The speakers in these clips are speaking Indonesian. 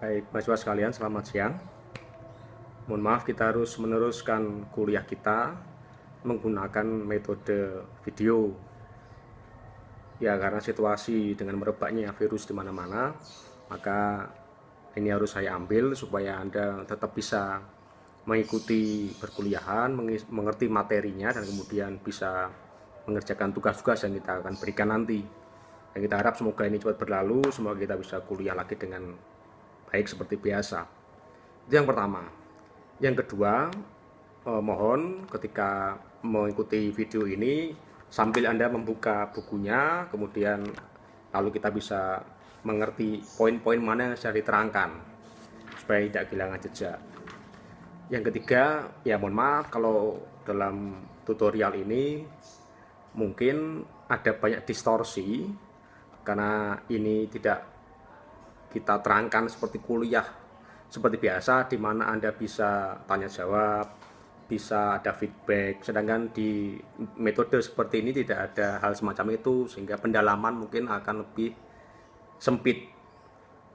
Baik, mahasiswa sekalian, selamat siang. Mohon maaf, kita harus meneruskan kuliah kita menggunakan metode video. Ya, karena situasi dengan merebaknya virus di mana-mana, maka ini harus saya ambil supaya Anda tetap bisa mengikuti perkuliahan, mengerti materinya, dan kemudian bisa mengerjakan tugas-tugas yang kita akan berikan nanti. Dan kita harap semoga ini cepat berlalu, semoga kita bisa kuliah lagi dengan baik seperti biasa. Itu yang pertama. Yang kedua, mohon ketika mengikuti video ini sambil Anda membuka bukunya, kemudian lalu kita bisa mengerti poin-poin mana yang sudah diterangkan supaya tidak kehilangan jejak. Yang ketiga, ya mohon maaf kalau dalam tutorial ini mungkin ada banyak distorsi karena ini tidak kita terangkan seperti kuliah seperti biasa, di mana Anda bisa tanya jawab, bisa ada feedback. Sedangkan di metode seperti ini tidak ada hal semacam itu, sehingga pendalaman mungkin akan lebih sempit.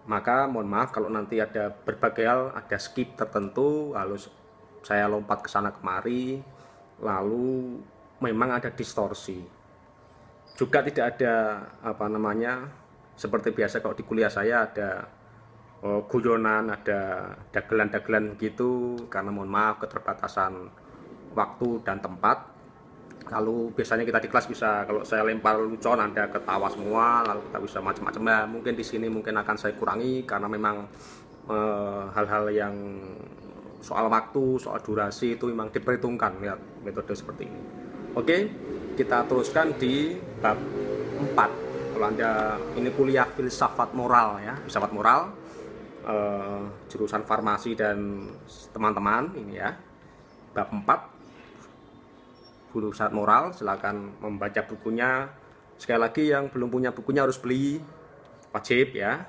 Maka mohon maaf kalau nanti ada berbagai hal, ada skip tertentu, lalu saya lompat ke sana kemari, lalu memang ada distorsi. Juga tidak ada seperti biasa kalau di kuliah saya ada guyonan, ada dagelan-dagelan gitu, karena mohon maaf keterbatasan waktu dan tempat. Lalu biasanya kita di kelas bisa, kalau saya lempar lucon Anda ketawa semua, lalu kita bisa macam-macam. Nah, mungkin di sini mungkin akan saya kurangi karena memang hal-hal yang soal waktu, soal durasi itu memang diperhitungkan lihat metode seperti ini. Oke, kita teruskan di bab 4. Kalau Anda ini kuliah filsafat moral ya, filsafat moral, jurusan farmasi dan teman-teman ini ya, bab 4 filsafat moral. Silakan membaca bukunya. Sekali lagi yang belum punya bukunya harus beli, wajib ya.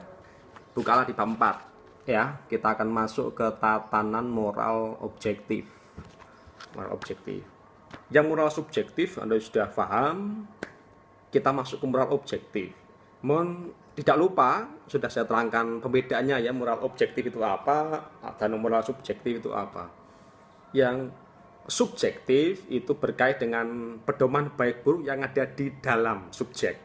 Bukalah di bab 4 ya. Kita akan masuk ke tatanan moral objektif. Moral objektif. Yang moral subjektif Anda sudah paham. Kita masuk ke moral objektif. Mohon tidak lupa, sudah saya terangkan pembedaannya ya, moral objektif itu apa dan moral subjektif itu apa. Yang subjektif itu berkait dengan pedoman baik buruk yang ada di dalam subjek,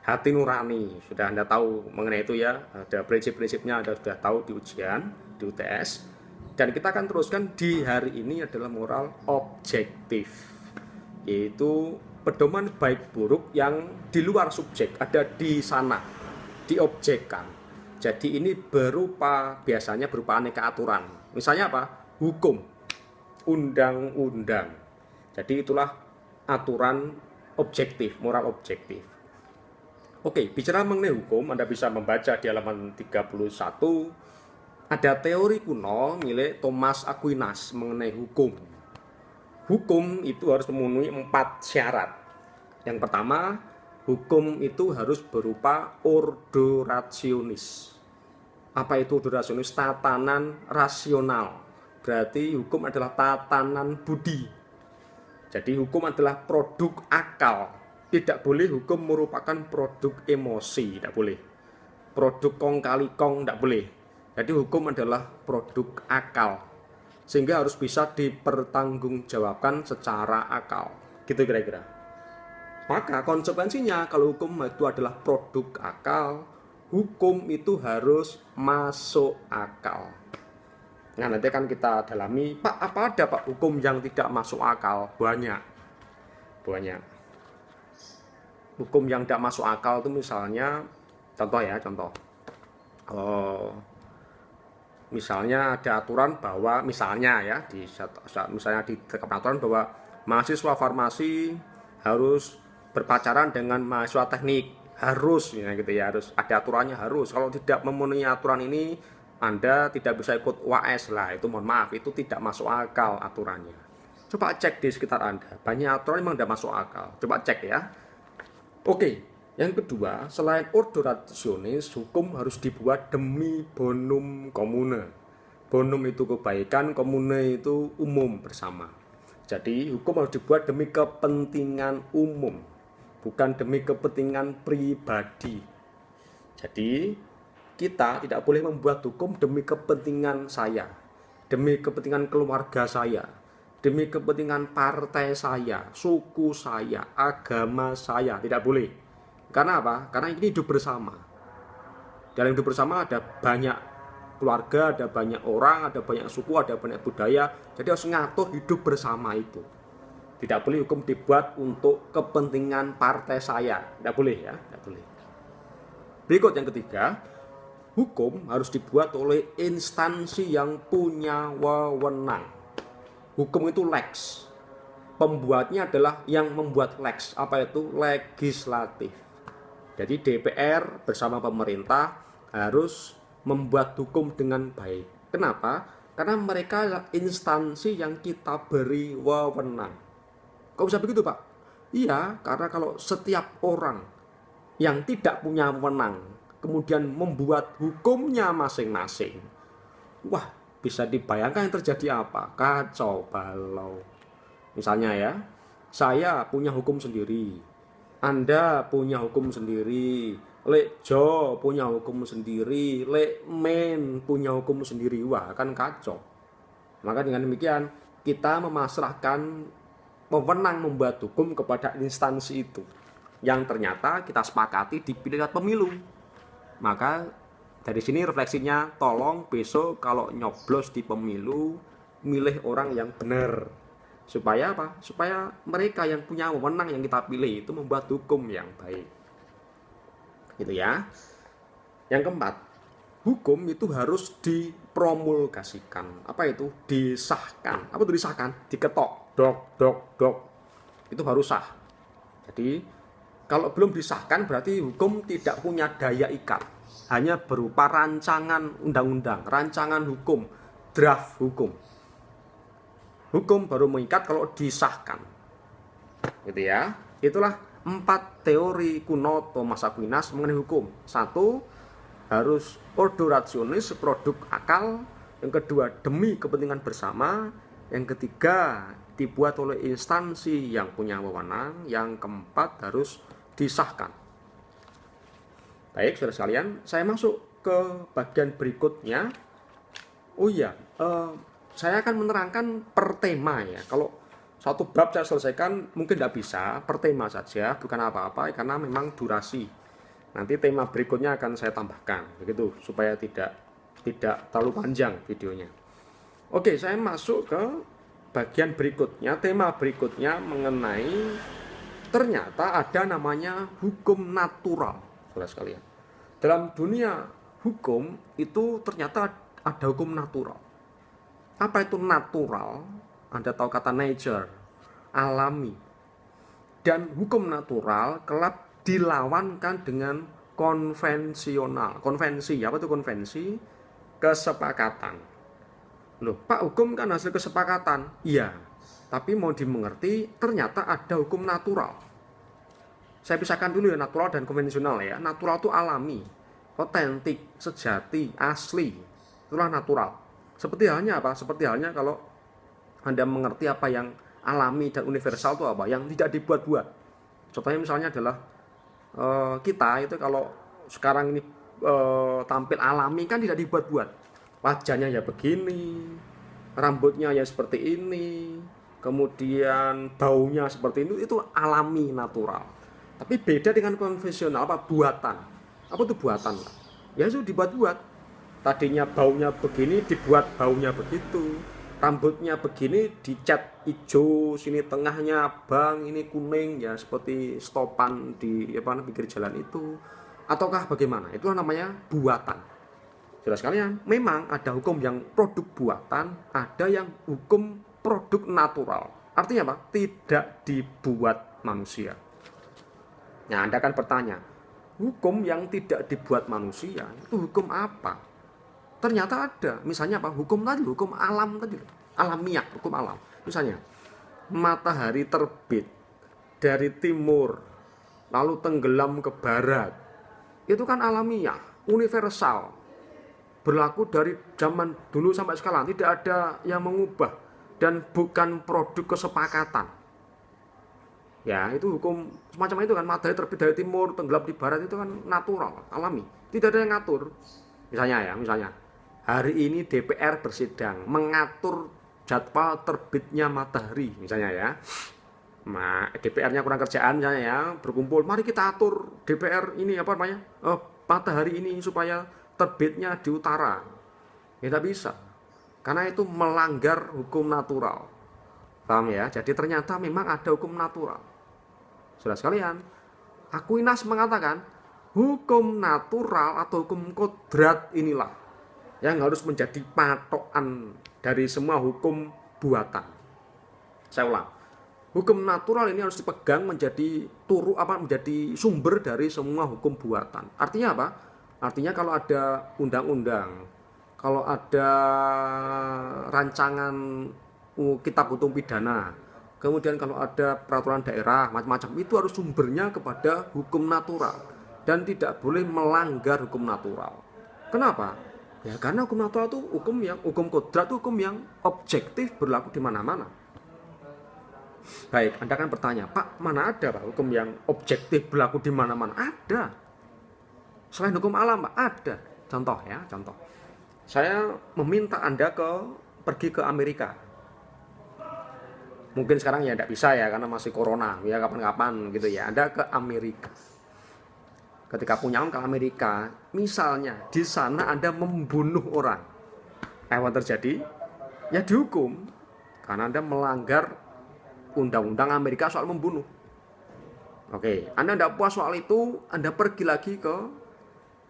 hati nurani. Sudah Anda tahu mengenai itu ya, ada prinsip-prinsipnya Anda sudah tahu di ujian, di UTS. Dan kita akan teruskan di hari ini adalah moral objektif, yaitu pedoman baik buruk yang di luar subjek, ada di sana, diobjekkan. Jadi ini biasanya berupa aneka aturan. Misalnya apa? Hukum, undang-undang. Jadi itulah aturan objektif, moral objektif. Oke, bicara mengenai hukum, Anda bisa membaca di halaman 31. Ada teori kuno milik Thomas Aquinas mengenai hukum. Hukum itu harus memenuhi 4 syarat. Yang pertama, hukum itu harus berupa ordo rationis. Apa itu ordo rationis? Tatanan rasional. Berarti hukum adalah tatanan budi. Jadi hukum adalah produk akal. Tidak boleh hukum merupakan produk emosi, tidak boleh. Produk kong kali kong, tidak boleh. Jadi hukum adalah produk akal, sehingga harus bisa dipertanggungjawabkan secara akal. Gitu kira-kira. Maka konsekuensinya kalau hukum itu adalah produk akal, hukum itu harus masuk akal. Nah, nanti kan kita dalami, Pak, apa ada Pak hukum yang tidak masuk akal? Banyak. Hukum yang tidak masuk akal itu misalnya, contoh. Misalnya ada aturan bahwa misalnya di aturan bahwa mahasiswa farmasi harus berpacaran dengan mahasiswa teknik, harus ya gitu ya, harus ada aturannya, harus. Kalau tidak memenuhi aturan ini Anda tidak bisa ikut UAS lah. Itu mohon maaf, itu tidak masuk akal aturannya. Coba cek di sekitar Anda, banyak aturan memang tidak masuk akal. Coba cek ya. Oke, yang kedua, selain ordo rationis, hukum harus dibuat demi bonum commune. Bonum itu kebaikan, commune itu umum bersama. Jadi hukum harus dibuat demi kepentingan umum, bukan demi kepentingan pribadi. Jadi kita tidak boleh membuat hukum demi kepentingan saya, demi kepentingan keluarga saya, demi kepentingan partai saya, suku saya, agama saya. Tidak boleh. Karena apa? Karena ini hidup bersama. Dalam hidup bersama ada banyak keluarga, ada banyak orang, ada banyak suku, ada banyak budaya. Jadi harus ngatur hidup bersama itu. Tidak boleh hukum dibuat untuk kepentingan partai saya. Tidak boleh ya, tidak boleh. Berikut yang ketiga, hukum harus dibuat oleh instansi yang punya wewenang. Hukum itu lex. Pembuatnya adalah yang membuat lex. Apa itu? Legislatif. Jadi DPR bersama pemerintah harus membuat hukum dengan baik. Kenapa? Karena mereka adalah instansi yang kita beri wewenang. Kok bisa begitu, Pak? Iya, karena kalau setiap orang yang tidak punya wewenang kemudian membuat hukumnya masing-masing, wah, bisa dibayangkan yang terjadi apa? Kacau balau. Misalnya ya, saya punya hukum sendiri, Anda punya hukum sendiri, Lek Jo punya hukum sendiri, Lek Men punya hukum sendiri. Wah, kan kacau. Maka dengan demikian kita memasrahkan wewenang membuat hukum kepada instansi itu, yang ternyata kita sepakati dipilih lewat pemilu. Maka dari sini refleksinya, tolong besok kalau nyoblos di pemilu, milih orang yang benar. Supaya apa? Supaya mereka yang punya wewenang yang kita pilih itu membuat hukum yang baik. Gitu ya. Yang keempat, hukum itu harus dipromulgasikan. Apa itu? Disahkan. Apa itu disahkan? Diketok, dok. Itu baru sah. Jadi kalau belum disahkan berarti hukum tidak punya daya ikat. Hanya berupa rancangan undang-undang, rancangan hukum, draft hukum. Hukum baru mengikat kalau disahkan. Gitu ya. Itulah 4 teori kuno Thomas Aquinas mengenai hukum. 1, harus ordo rationis, produk akal. Yang kedua, demi kepentingan bersama. Yang ketiga, dibuat oleh instansi yang punya wewenang. Yang keempat, harus disahkan. Baik, saudara sekalian, saya masuk ke bagian berikutnya. Oh iya, saya akan menerangkan per tema ya. Kalau satu bab saya selesaikan mungkin tidak bisa, per tema saja, bukan apa-apa karena memang durasi. Nanti tema berikutnya akan saya tambahkan, begitu, supaya tidak terlalu panjang videonya. Oke, saya masuk ke bagian berikutnya. Tema berikutnya mengenai ternyata ada namanya hukum natural, saudara sekalian. Dalam dunia hukum itu ternyata ada hukum natural. Apa itu natural? Anda tahu kata nature, alami. Dan hukum natural kelak dilawankan dengan konvensional. Konvensi, apa itu konvensi? Kesepakatan. Loh, Pak, hukum kan hasil kesepakatan. Iya. Tapi mau dimengerti, ternyata ada hukum natural. Saya pisahkan dulu ya natural dan konvensional ya. Natural itu alami, otentik, sejati, asli. Itulah natural. Seperti halnya apa? Seperti halnya kalau Anda mengerti apa yang alami dan universal itu apa? Yang tidak dibuat-buat. Contohnya misalnya adalah kita itu kalau sekarang ini tampil alami kan tidak dibuat-buat. Wajahnya ya begini, rambutnya ya seperti ini, kemudian baunya seperti itu alami, natural. Tapi beda dengan konvensional, apa? Buatan. Apa itu buatan? Ya itu dibuat-buat. Tadinya baunya begini, dibuat baunya begitu. Rambutnya begini, dicat hijau, sini tengahnya abang, ini kuning, ya seperti stopan di pinggir jalan itu. Ataukah bagaimana? Itu namanya buatan. Jelas sekalian, memang ada hukum yang produk buatan, ada yang hukum produk natural. Artinya apa? Tidak dibuat manusia. Nah, Anda akan bertanya, hukum yang tidak dibuat manusia itu hukum apa? Ternyata ada. Misalnya apa? Hukum tadi, hukum alam tadi, alamiah, hukum alam. Misalnya, matahari terbit dari timur lalu tenggelam ke barat. Itu kan alamiah, universal. Berlaku dari zaman dulu sampai sekarang, tidak ada yang mengubah dan bukan produk kesepakatan. Ya, itu hukum semacam itu kan, matahari terbit dari timur, tenggelam di barat, itu kan natural, alami. Tidak ada yang ngatur. Misalnya hari ini DPR bersidang mengatur jadwal terbitnya matahari, misalnya ya. Nah, DPR-nya kurang kerjaan misalnya ya, berkumpul, mari kita atur DPR ini apa namanya? Matahari ini supaya terbitnya di utara. Ya tidak bisa. Karena itu melanggar hukum natural. Paham ya? Jadi ternyata memang ada hukum natural. Saudara sekalian, Aquinas mengatakan hukum natural atau hukum kodrat inilah yang harus menjadi patokan dari semua hukum buatan. Saya ulang. Hukum natural ini harus dipegang menjadi menjadi sumber dari semua hukum buatan. Artinya apa? Artinya kalau ada undang-undang, kalau ada rancangan kitab hukum pidana, kemudian kalau ada peraturan daerah macam-macam, itu harus sumbernya kepada hukum natural dan tidak boleh melanggar hukum natural. Kenapa? Ya karena hukum natural itu hukum kodrat itu hukum yang objektif, berlaku di mana-mana. Baik, Anda kan bertanya, Pak, mana ada Pak hukum yang objektif berlaku di mana-mana? Ada. Selain hukum alam, Pak, ada. Contoh. Saya meminta Anda pergi ke Amerika. Mungkin sekarang ya tidak bisa ya, karena masih corona, ya kapan-kapan gitu ya. Anda ke Amerika. Ketika punya ke Amerika, misalnya di sana Anda membunuh orang. Apa terjadi? Ya dihukum. Karena Anda melanggar undang-undang Amerika soal membunuh. Oke, Anda tidak puas soal itu, Anda pergi lagi ke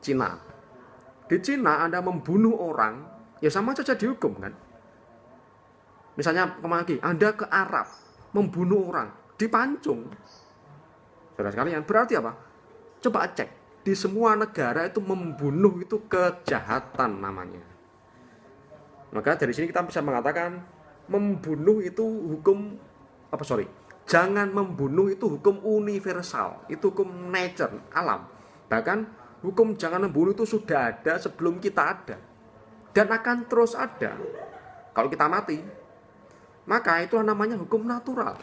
Cina. Di Cina Anda membunuh orang, ya sama saja dihukum kan. Misalnya kemana lagi? Anda ke Arab, membunuh orang, dipancung. Saudara sekalian, berarti apa? Coba cek, di semua negara itu membunuh itu kejahatan namanya. Maka dari sini kita bisa mengatakan membunuh itu jangan membunuh itu hukum universal, itu hukum nature, alam. Bahkan hukum jangan membunuh itu sudah ada sebelum kita ada dan akan terus ada kalau kita mati. Maka itulah namanya hukum natural.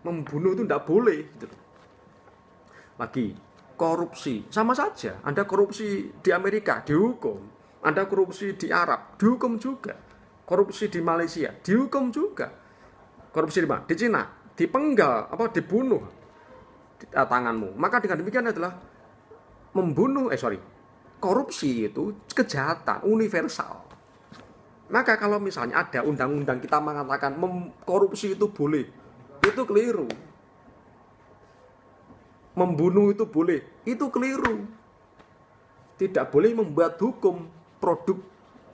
Membunuh itu tidak boleh. Lagi korupsi sama saja. Anda korupsi di Amerika dihukum, Anda korupsi di Arab dihukum juga, korupsi di Malaysia dihukum juga. Korupsi di mana? Di Cina, dipenggal, dibunuh tanganmu. Maka dengan demikian adalah korupsi itu kejahatan universal. Maka kalau misalnya ada undang-undang kita mengatakan korupsi itu boleh, itu keliru. Membunuh itu boleh, itu keliru. Tidak boleh membuat hukum produk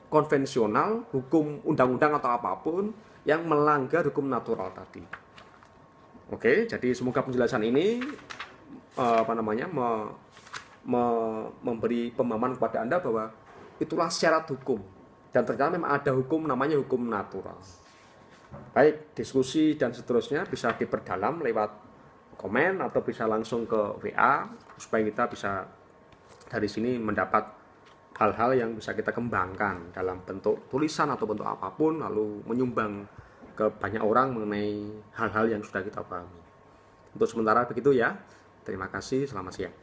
konvensional, hukum undang-undang atau apapun yang melanggar hukum natural tadi. Oke, jadi semoga penjelasan ini memberi pemahaman kepada Anda bahwa itulah syarat hukum dan ternyata memang ada hukum namanya hukum natural. Baik, diskusi dan seterusnya bisa diperdalam lewat komen atau bisa langsung ke WA supaya kita bisa dari sini mendapat hal-hal yang bisa kita kembangkan dalam bentuk tulisan atau bentuk apapun, lalu menyumbang ke banyak orang mengenai hal-hal yang sudah kita pahami. Untuk sementara begitu ya. Terima kasih, selamat siang.